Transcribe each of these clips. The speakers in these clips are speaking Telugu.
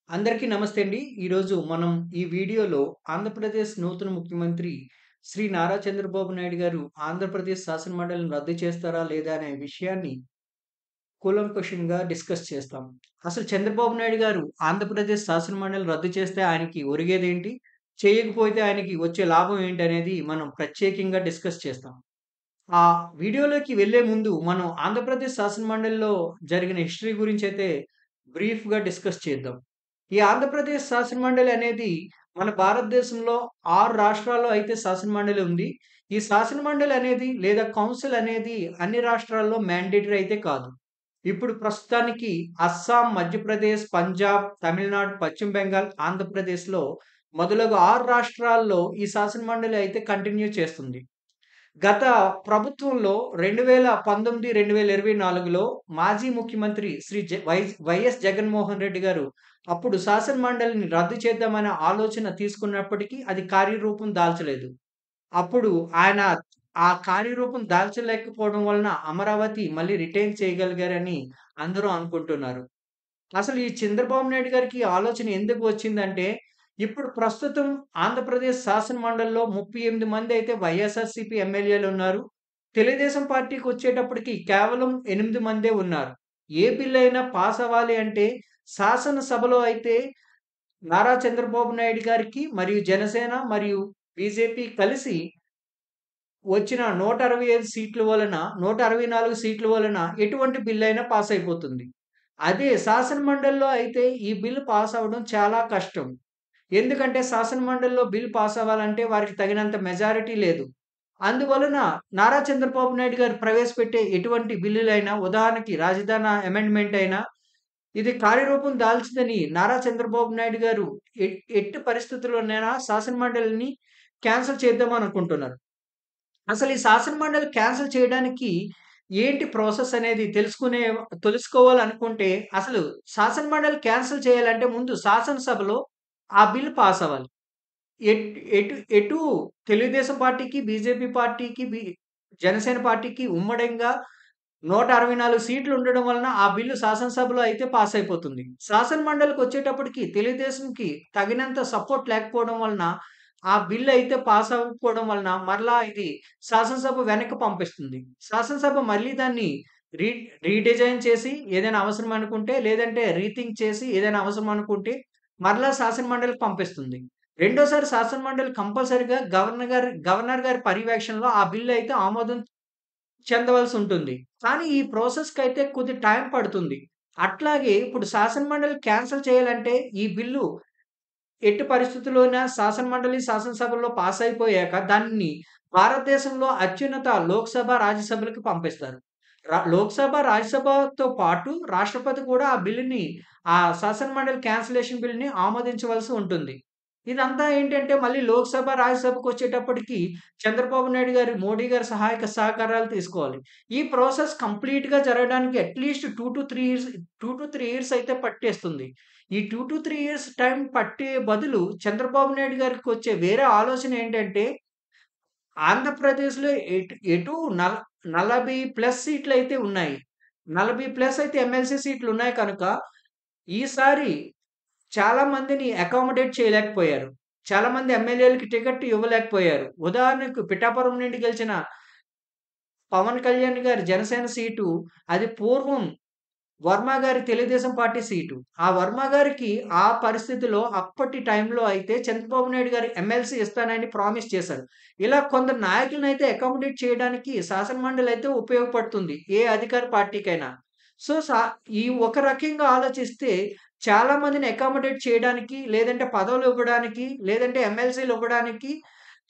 అందరికీ నమస్తే అండి. ఈరోజు మనం ఈ వీడియోలో ఆంధ్రప్రదేశ్ నూతన ముఖ్యమంత్రి శ్రీ నారా చంద్రబాబు నాయుడు గారు ఆంధ్రప్రదేశ్ శాసనమండలిని రద్దు చేస్తారా? లేదా? అనే విషయాన్ని కూలంకషంగా డిస్కస్ చేస్తాం. అసలు చంద్రబాబు నాయుడు గారు ఆంధ్రప్రదేశ్ శాసనమండలి రద్దు చేస్తే ఆయనకి ఒరిగేదేంటి? చేయకపోతే ఆయనకి వచ్చే లాభం ఏంటనేది మనం ప్రత్యేకంగా డిస్కస్ చేస్తాం. ఆ వీడియోలోకి వెళ్ళే ముందు మనం ఆంధ్రప్రదేశ్ శాసనమండలిలో జరిగిన హిస్టరీ గురించైతే బ్రీఫ్‌గా డిస్కస్ చేద్దాం. ఈ ఆంధ్రప్రదేశ్ శాసనమండలి అనేది మన భారతదేశంలో 6 రాష్ట్రాల్లో అయితే శాసనమండలి ఉంది. ఈ శాసనమండలి అనేది లేదా కౌన్సిల్ అనేది అన్ని రాష్ట్రాల్లో మ్యాండేటరీ అయితే కాదు. ఇప్పుడు ప్రస్తుతానికి అస్సాం, మధ్యప్రదేశ్, పంజాబ్, తమిళనాడు, పశ్చిమ బెంగాల్, ఆంధ్రప్రదేశ్‌లో మొదలగు 6 రాష్ట్రాల్లో ఈ శాసనమండలి అయితే కంటిన్యూ చేస్తుంది. గత ప్రభుత్వంలో 2019, 2024లో మాజీ ముఖ్యమంత్రి శ్రీ వైఎస్ జగన్మోహన్ రెడ్డి గారు అప్పుడు శాసన మండలిని రద్దు చేద్దామనే ఆలోచన తీసుకున్నప్పటికీ అది కార్యరూపం దాల్చలేదు. అప్పుడు ఆయన ఆ కార్యరూపం దాల్చలేకపోవడం వలన అమరావతి మళ్ళీ రిటైన్ చేయగలిగారని అందరూ అనుకుంటున్నారు. అసలు ఈ చంద్రబాబు నాయుడు గారికి ఈ ఆలోచన ఎందుకు వచ్చిందంటే, ఇప్పుడు ప్రస్తుతం ఆంధ్రప్రదేశ్ శాసన మండలిలో 38 మంది అయితే వైఎస్ఆర్‌సీపీ ఎమ్మెల్యేలున్నారు. తెలుగుదేశం పార్టీకొచ్చేటప్పటికి కేవలం 8 మందే ఉన్నారు. ఏ బిల్ అయినా పాస్ అవ్వాలి అంటే శాసనసభలో అయితే నారా చంద్రబాబు నాయుడు గారికి మరియు జనసేన మరియు బీజేపీ కలిసి వచ్చిన 165 సీట్ల వలన 164 సీట్ల వలన ఎటువంటి బిల్ అయినా పాస్ అయిపోతుంది. అదే శాసన మండలిలో అయితే ఈ బిల్ పాస్ అవ్వడం చాలా కష్టం. ఎందుకంటే శాసన మండలిలో బిల్ పాస్ అవ్వాలంటే వారికి తగినంత మెజారిటీ లేదు. అందువలన నారా చంద్రబాబు నాయుడు గారు ప్రవేశపెట్టే ఎటువంటి బిల్లులైనా ఉదాహరణకి రాజధాని అమెండ్‌మెంట్ అయినా ఇది కార్యరూపం దాల్చదని నారా చంద్రబాబు నాయుడు గారు ఎట్టి పరిస్థితుల్లోనైనా శాసన మండలిని క్యాన్సెల్ చేద్దామనుకుంటున్నారు. అసలు ఈ శాసన మండలి క్యాన్సెల్ చేయడానికి ఏంటి ప్రాసెస్ అనేది తెలుసుకోవాలనుకుంటే అసలు శాసన మండలి క్యాన్సెల్ చేయాలంటే ముందు శాసనసభలో ఆ బిల్ పాస్ అవ్వాలి. ఎట్ ఎటు ఎటు తెలుగుదేశం పార్టీకి, బీజేపీ పార్టీకి, జనసేన పార్టీకి ఉమ్మడంగా 164 సీట్లు ఉండడం వలన ఆ బిల్లు శాసనసభలో అయితే పాస్ అయిపోతుంది. శాసన మండలికొచ్చేటప్పటికి తెలుగుదేశంకి తగినంత సపోర్ట్ లేకపోవడం వలన ఆ బిల్ అయితే పాస్ అవ్వకపోవడం వలన మరలా ఇది శాసనసభ వెనక్కి పంపిస్తుంది. శాసనసభ మళ్ళీ దాన్ని రీ రీడిజైన్ చేసి ఏదైనా అవసరం అనుకుంటే లేదంటే రీథింక్ చేసి ఏదైనా అవసరం అనుకుంటే మరలా శాసన మండలికి పంపిస్తుంది. రెండోసారి శాసన మండలి కంపల్సరీగా గవర్నర్ గారి పర్యవేక్షణలో ఆ బిల్ అయితే ఆమోదం చెందవలసుంటుంది. కానీ ఈ ప్రాసెస్‌కైతే కొద్ది టైం పడుతుంది. అట్లాగే ఇప్పుడు శాసన మండలి క్యాన్సెల్ చేయాలంటే ఈ బిల్లు ఎట్టి పరిస్థితుల్లోన శాసన మండలి, శాసనసభల్లో పాస్ అయిపోయాక దాన్ని భారతదేశంలో అత్యున్నత లోక్‌సభ, రాజ్యసభలకి పంపిస్తారు. లోక్‌సభ, రాజ్యసభతో పాటు రాష్ట్రపతి కూడా ఆ బిల్లుని శాసన మండలి క్యాన్సలేషన్ బిల్‌ని ఆమోదించవలసి ఉంటుంది. ఇదంతా ఏంటంటే మళ్ళీ లోక్‌సభ, రాజ్యసభకొచ్చేటప్పటికి చంద్రబాబు నాయుడు గారు, మోడీ గారి సహాయక సహకారాలు తీసుకోవాలి. ఈ ప్రాసెస్ కంప్లీట్‌గా జరగడానికి అట్‌లీస్ట్ 2-3 ఇయర్స్ అయితే పట్టేస్తుంది. ఈ 2-3 ఇయర్స్ టైం పట్టే బదులు చంద్రబాబు నాయుడు గారికొచ్చే వేరే ఆలోచన ఏంటంటే, ఆంధ్రప్రదేశ్‌లో ఎటూ 40 ప్లస్ సీట్లయితే ఉన్నాయి. 40 ప్లస్ అయితే ఎమ్మెల్సీ సీట్లున్నాయి కనుక, ఈసారి చాలా మందిని అకామోడేట్ చేయలేకపోయారు. చాలా మంది ఎమ్మెల్యేలకి టికెట్ ఇవ్వలేకపోయారు. ఉదాహరణకు పిఠాపురం నుండి గెలిచిన పవన్ కళ్యాణ్ గారి జనసేన సీటు అది పూర్వం వర్మ గారి తెలుగుదేశం పార్టీ సీటు. ఆ వర్మ గారికి ఆ పరిస్థితిలో అప్పటి టైంలో అయితే చంద్రబాబు నాయుడు గారు ఎమ్మెల్సీ ఇస్తానని ప్రామిస్ చేశారు. ఇలా కొందరు నాయకులనైతే అకామోడేట్ చేయడానికి శాసనమండలి అయితే ఉపయోగపడుతుంది. ఏ అధికార పార్టీకైనా. సో, ఈ ఒక రకంగా ఆలోచిస్తే చాలా మందిని అకామోడేట్ చేయడానికి, లేదంటే పదవులివ్వడానికి, లేదంటే ఎమ్మెల్సీలివ్వడానికి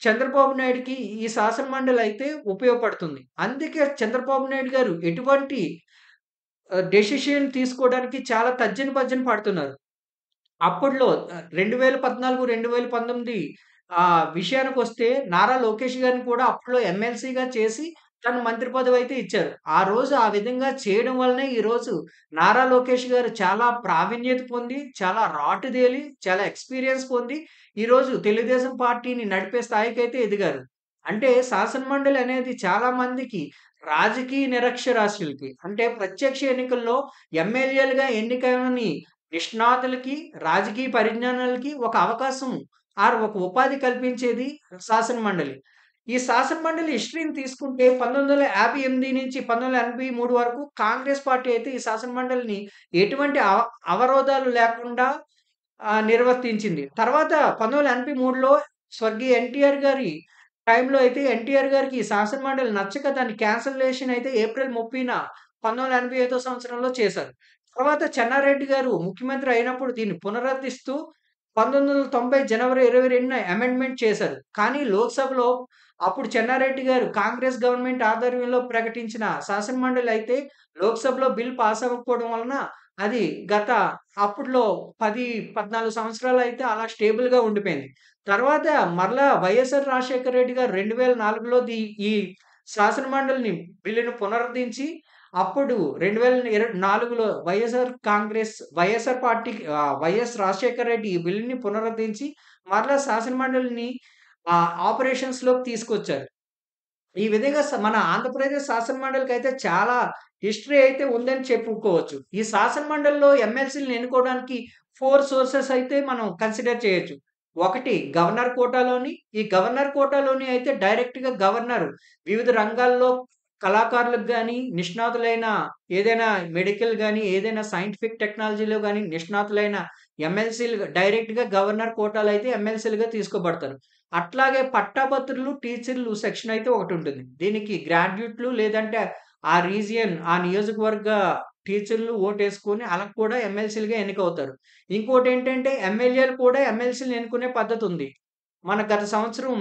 చంద్రబాబు నాయుడుకి ఈ శాసనమండలి అయితే ఉపయోగపడుతుంది. అందుకే చంద్రబాబు నాయుడు గారు ఎటువంటి డెసిషన్ తీసుకోవడానికి చాలా తర్జన భర్జన పడుతున్నారు. అప్పట్లో 2014, 2019 విషయానికొస్తే నారా లోకేష్ గారిని కూడా అప్పట్లో ఎమ్మెల్సీగా చేసి తను మంత్రి పదవయితే ఇచ్చారు. ఆ రోజు ఆ విధంగా చేయడం వల్లనే ఈరోజు నారా లోకేష్ గారు చాలా ప్రావీణ్యత పొంది, చాలా రాటుదేలి, చాలా ఎక్స్‌పీరియన్స్ పొంది ఈరోజు తెలుగుదేశం పార్టీని నడిపే స్థాయికైతే ఎదిగారు. అంటే శాసనమండలి అనేది చాలా మందికి రాజకీయ నిరక్షరాస్యులకి అంటే ప్రత్యక్ష ఎన్నికల్లో ఎమ్మెల్యేలుగా ఎన్నికైనని నిష్ణాతులకి, రాజకీయ పరిజ్ఞానాలకి ఒక అవకాశం ఆర్ ఒక ఉపాధి కల్పించేది శాసనమండలి. ఈ శాసనమండలి హిస్టరీని తీసుకుంటే 1958 నుంచి 1983 వరకు కాంగ్రెస్ పార్టీ అయితే ఈ శాసనమండలిని ఎటువంటి అవరోధాలు లేకుండా నిర్వర్తించింది. తర్వాత 1983లో స్వర్గీయ ఎన్టీఆర్ గారి టైంలో అయితే ఎన్టీఆర్ గారికి ఈ శాసనమండలి నచ్చక దాన్ని క్యాన్సలేషన్ అయితే ఏప్రిల్ 30న 1985 సంవత్సరంలో చేశారు. తర్వాత చెన్నారెడ్డి గారు ముఖ్యమంత్రి అయినప్పుడు దీన్ని పునరుద్ధరిస్తూ 1990 జనవరి 22న అమెండ్మెంట్ చేశారు. కానీ లోక్‌సభలో అప్పుడు చెన్నారెడ్డి గారు కాంగ్రెస్ గవర్నమెంట్ ఆధ్వర్యంలో ప్రకటించిన శాసనమండలి అయితే లోక్‌సభలో బిల్ పాస్ అవ్వకపోవడం వలన అది గత అప్పట్లో 10, 14 సంవత్సరాలయితే అలా స్టేబుల్‌గా ఉండిపోయింది. తర్వాత మరలా వైఎస్ఆర్ రాజశేఖర రెడ్డి గారు 2004లో ఈ శాసనమండలిని బిల్లును పునరుద్ధరించి అప్పుడు 2024లో వైఎస్ఆర్ పార్టీకి వైఎస్ రాజశేఖర రెడ్డి ఈ బిల్లుని పునరుద్ధరించి మరలా శాసనమండలిని ఆపరేషన్స్‌లోకి తీసుకొచ్చారు. ఈ విధంగా మన ఆంధ్రప్రదేశ్ శాసనమండలికైతే చాలా హిస్టరీ అయితే ఉందని చెప్పుకోవచ్చు. ఈ శాసనమండలిలో ఎమ్మెల్సీలను ఎన్నుకోవడానికి 4 సోర్సెస్ అయితే మనం కన్సిడర్ చేయొచ్చు. ఒకటి గవర్నర్ కోటాలోని, ఈ గవర్నర్ కోటాలోని అయితే డైరెక్ట్‌గా గవర్నర్ వివిధ రంగాల్లో కళాకారులకు గాని, నిష్ణాతులైన ఏదైనా మెడికల్ గాని, ఏదైనా సైంటిఫిక్ టెక్నాలజీలో గాని నిష్ణాతులైన ఎమ్మెల్సీలు డైరెక్ట్‌గా గవర్నర్ కోటాలో అయితే ఎమ్మెల్సీలుగా తీసుకోబడతారు. అట్లాగే పట్టాభద్రులు, టీచర్లు సెక్షన్ అయితే ఒకటుంటుంది. దీనికి గ్రాడ్యుయేట్లు లేదంటే ఆ రీజియన్, ఆ నియోజకవర్గ టీచర్లు ఓటేసుకొని ఆళ్ళకి కూడా ఎమ్మెల్సీలుగా ఎన్నికవుతారు. ఇంకోటేంటంటే ఎమ్మెల్యేలు కూడా ఎమ్మెల్సీలని ఎన్నుకునే పద్ధతుంది. మన గత సంవత్సరం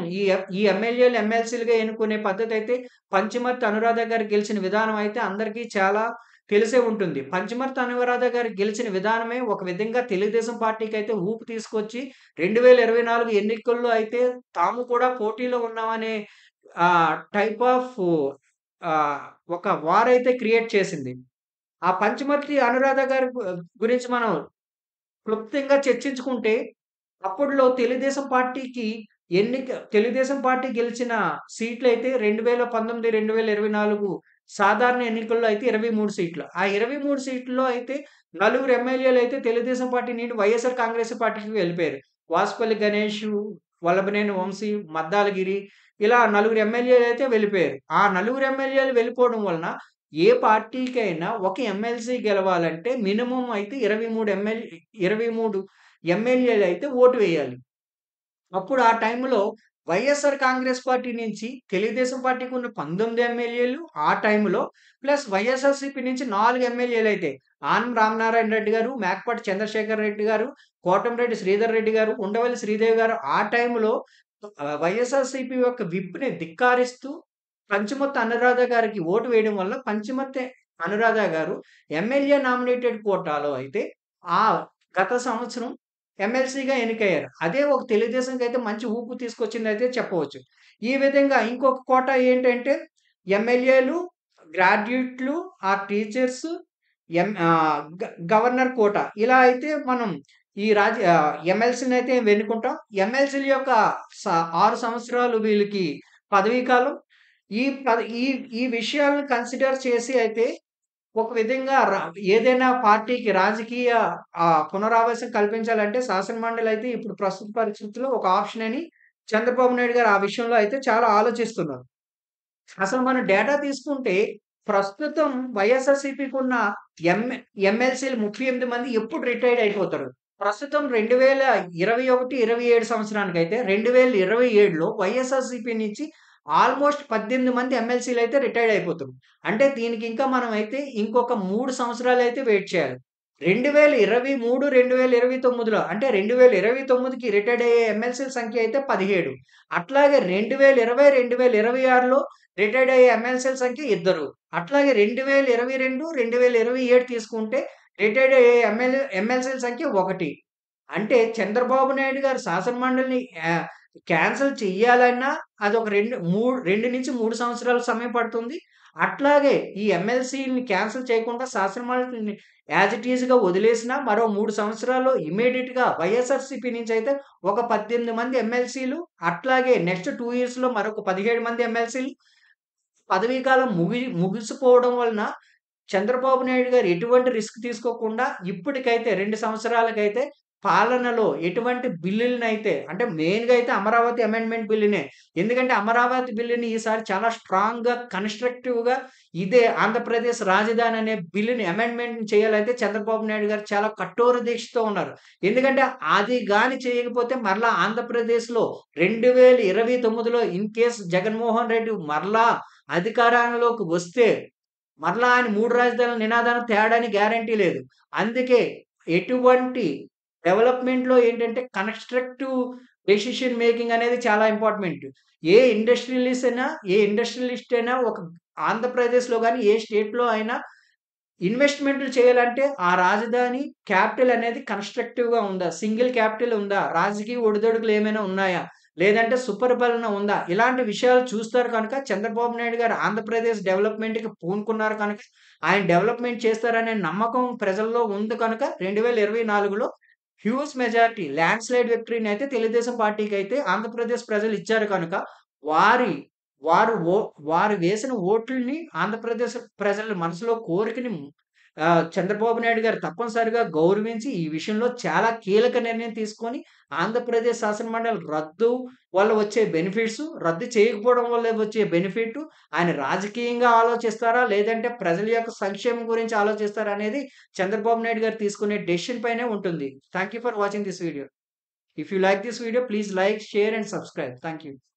ఈ ఎమ్మెల్యేలు, ఎమ్మెల్సీలుగా ఎన్నుకునే పద్ధతయితే పంచమర్తి అనురాధ గారు గెలిచిన విధానం అయితే అందరికీ చాలా తెలిసే ఉంటుంది. పంచమర్తి అనురాధ గారు గెలిచిన విధానమే ఒక విధంగా తెలుగుదేశం పార్టీకైతే ఊపు తీసుకొచ్చి 2024 ఎన్నికల్లో అయితే తాము కూడా పోటీలో ఉన్నామనే టైప్ ఆఫ్ ఒక వారైతే క్రియేట్ చేసింది. ఆ పంచమర్తి అనురాధ గారి గురించి మనం క్లుప్తంగా చర్చించుకుంటే అప్పట్లో తెలుగుదేశం పార్టీ గెలిచిన సీట్లయితే 2019, 2024 సాధారణ ఎన్నికల్లో అయితే 23 సీట్లు. ఆ 23 సీట్లలో అయితే నలుగురు ఎమ్మెల్యేలయితే తెలుగుదేశం పార్టీ నుండి వైఎస్ఆర్ కాంగ్రెస్ పార్టీకి వెళ్ళిపోయారు. వాసుపల్లి గణేషు, వల్లభనేని వంశీ, మద్దాలగిరి ఇలా నలుగురు ఎమ్మెల్యేలయితే వెళ్ళిపోయారు. ఆ నలుగురు ఎమ్మెల్యేలు వెళ్ళిపోవడం వలన ఏ పార్టీకైనా ఒక ఎమ్మెల్సీ గెలవాలంటే మినిమమ్ అయితే 23 ఎమ్మెల్యేలయితే ఓటు వేయాలి. అప్పుడు ఆ టైంలో వైఎస్ఆర్ కాంగ్రెస్ పార్టీ నుంచి తెలుగుదేశం పార్టీకి ఉన్న 19 ఎమ్మెల్యేలు ఆ టైంలో ప్లస్ వైఎస్ఆర్‌సీపీ నుంచి 4 ఎమ్మెల్యేలైతే ఆనం రామనారాయణ రెడ్డి గారు, మేకపాటి చంద్రశేఖర్ రెడ్డి గారు, కోటంరెడ్డి శ్రీధర్ రెడ్డి గారు, ఉండవల్లి శ్రీదేవి గారు ఆ టైంలో వైఎస్ఆర్‌సీపీ యొక్క విప్‌ని ధిక్కరిస్తూ పంచమర్తి అనురాధ గారికి ఓటు వేయడం వల్ల పంచమర్తి అనురాధ గారు ఎమ్మెల్యే నామినేటెడ్ కోటాలో అయితే ఆ గత సంవత్సరం ఎమ్మెల్సీగా ఎన్నికయ్యారు. అదే ఒక తెలుగుదేశంకైతే మంచి ఊపు తీసుకొచ్చిందయితే చెప్పవచ్చు. ఈ విధంగా ఇంకొక కోటా ఏంటంటే ఎమ్మెల్యేలు, గ్రాడ్యుయేట్లు, టీచర్స్, ఎం ఆహ్, గ గవర్నర్ కోటా. ఇలా అయితే మనం ఎమ్మెల్సీనైతే ఎన్నుకుంటాం. ఎమ్మెల్సీల యొక్క స 6 సంవత్సరాలు వీళ్ళకి పదవీ కాలం. ఈ పద ఈ ఈ విషయాలను కన్సిడర్ చేసి అయితే ఒక విధంగా ఏదైనా పార్టీకి రాజకీయ పునరావాసం కల్పించాలంటే శాసనమండలి అయితే ఇప్పుడు ప్రస్తుత పరిస్థితుల్లో ఒక ఆప్షన్ అని చంద్రబాబు నాయుడు గారు ఆ విషయంలో అయితే చాలా ఆలోచిస్తున్నారు. అసలు మనం డేటా తీసుకుంటే ప్రస్తుతం వైఎస్ఆర్‌సీపీకి ఉన్న ఎమ్ ఎమ్మెల్సీలు 38 మంది ఎప్పుడు రిటైర్డ్ అయిపోతారు. ప్రస్తుతం 2021, 27 సంవత్సరానికైతే 2027లో వైఎస్ఆర్‌సీపీ నుంచి ఆల్‌మోస్ట్ 18 మంది ఎమ్మెల్సీలయితే రిటైర్డ్ అయిపోతున్నారు. అంటే దీనికి ఇంకా మనమైతే ఇంకొక 3 సంవత్సరాలయితే వెయిట్ చేయాలి. 2023, 2029లో అంటే 2029కి రిటైర్డ్ అయ్యే ఎమ్మెల్సీల సంఖ్య అయితే 17. అట్లాగే 2020, 2026లో రిటైర్డ్ అయ్యే ఎమ్మెల్సీల సంఖ్య ఇద్దరు. అట్లాగే 2022, 2027 తీసుకుంటే రిటైర్డ్ అయ్యే ఎమ్మెల్సీల సంఖ్య 1. అంటే చంద్రబాబు నాయుడు గారు శాసనమండలిని క్యాన్సెల్ చెయ్యాలన్నా అదొక 2-3 సంవత్సరాల సమయం పడుతుంది. అట్లాగే ఈ ఎమ్మెల్సీని క్యాన్సెల్ చేయకుండా శాసనమండలిని యాజ్ ఇట్ ఈస్‌గా వదిలేసినా మరో 3 సంవత్సరాల్లో ఇమ్మీడియేట్‌గా వైఎస్ఆర్‌సీపీ నుంచి అయితే ఒక 18 మంది ఎమ్మెల్సీలు, అట్లాగే నెక్స్ట్ 2 ఇయర్స్‌లో మరొక 17 మంది ఎమ్మెల్సీలు పదవీ కాలం ముగిసిపోవడం వలన చంద్రబాబు నాయుడు గారు ఎటువంటి రిస్క్ తీసుకోకుండా ఇప్పటికైతే 2 సంవత్సరాలకైతే పాలనలో ఎటువంటి బిల్లులనైతే అంటే మెయిన్‌గా అయితే అమరావతి అమెండ్మెంట్ బిల్లునే. ఎందుకంటే అమరావతి బిల్లుని ఈసారి చాలా స్ట్రాంగ్‌గా, కన్‌స్ట్రక్టివ్‌గా ఇదే ఆంధ్రప్రదేశ్ రాజధాని అనే బిల్లుని అమెండ్మెంట్ చేయాలైతే చంద్రబాబు నాయుడు గారు చాలా కఠోర దీక్షతో ఉన్నారు. ఎందుకంటే అది గాని చేయకపోతే మరలా ఆంధ్రప్రదేశ్‌లో 2029లో ఇన్ కేస్ జగన్మోహన్ రెడ్డి మరలా అధికారంలోకి వస్తే మరలా ఆయన 3 రాజధానుల నినాదాన్ని తేడానికి గ్యారంటీ లేదు. అందుకే ఎటువంటి డెవలప్‌మెంట్‌లో ఏంటంటే కన్‌స్ట్రక్టివ్ డెసిషన్ మేకింగ్ అనేది చాలా ఇంపార్టెంట్. ఏ ఇండస్ట్రియలిస్ట్ అయినా ఒక ఆంధ్రప్రదేశ్‌లో గాని, ఏ స్టేట్‌లో అయినా ఇన్వెస్ట్‌మెంట్‌లు చేయాలంటే ఆ రాజధాని క్యాపిటల్ అనేది కన్‌స్ట్రక్టివ్‌గా ఉందా? సింగిల్ క్యాపిటల్ ఉందా? రాజకీయ ఒడిదుడుకులు ఏమైనా ఉన్నాయా? లేదంటే సుపరిపాలన ఉందా? ఇలాంటి విషయాలు చూస్తారు కనుక చంద్రబాబు నాయుడు గారు ఆంధ్రప్రదేశ్ డెవలప్‌మెంట్‌కి పూనుకున్నారు కనుక, ఆయన డెవలప్‌మెంట్ చేస్తారనే నమ్మకం ప్రజల్లో ఉంది కనుక 2024లో హ్యూజ్ మెజారిటీ ల్యాండ్‌స్లైడ్ విక్టరీనైతే తెలుగుదేశం పార్టీకైతే ఆంధ్రప్రదేశ్ ప్రజలు ఇచ్చారు కనుక, వారి వారు ఓ వారు వేసిన ఓట్లని ఆంధ్రప్రదేశ్ ప్రజల మనసులో కోరికని చంద్రబాబు నాయుడు గారు తప్పనిసరిగా గౌరవించి, ఈ విషయంలో చాలా కీలక నిర్ణయం తీసుకొని, ఆంధ్రప్రదేశ్ శాసనమండలి రద్దు వల్ల వచ్చే బెనిఫిట్సు, రద్దు చేయకపోవడం వల్ల వచ్చే బెనిఫిటు, ఆయన రాజకీయంగా ఆలోచిస్తారా? లేదంటే ప్రజల యొక్క సంక్షేమం గురించి ఆలోచిస్తారా? అనేది చంద్రబాబు నాయుడు గారు తీసుకునే డెసిషన్ పైనే ఉంటుంది. Thank you for watching this video. If you like this video, please like, share and subscribe. Thank you.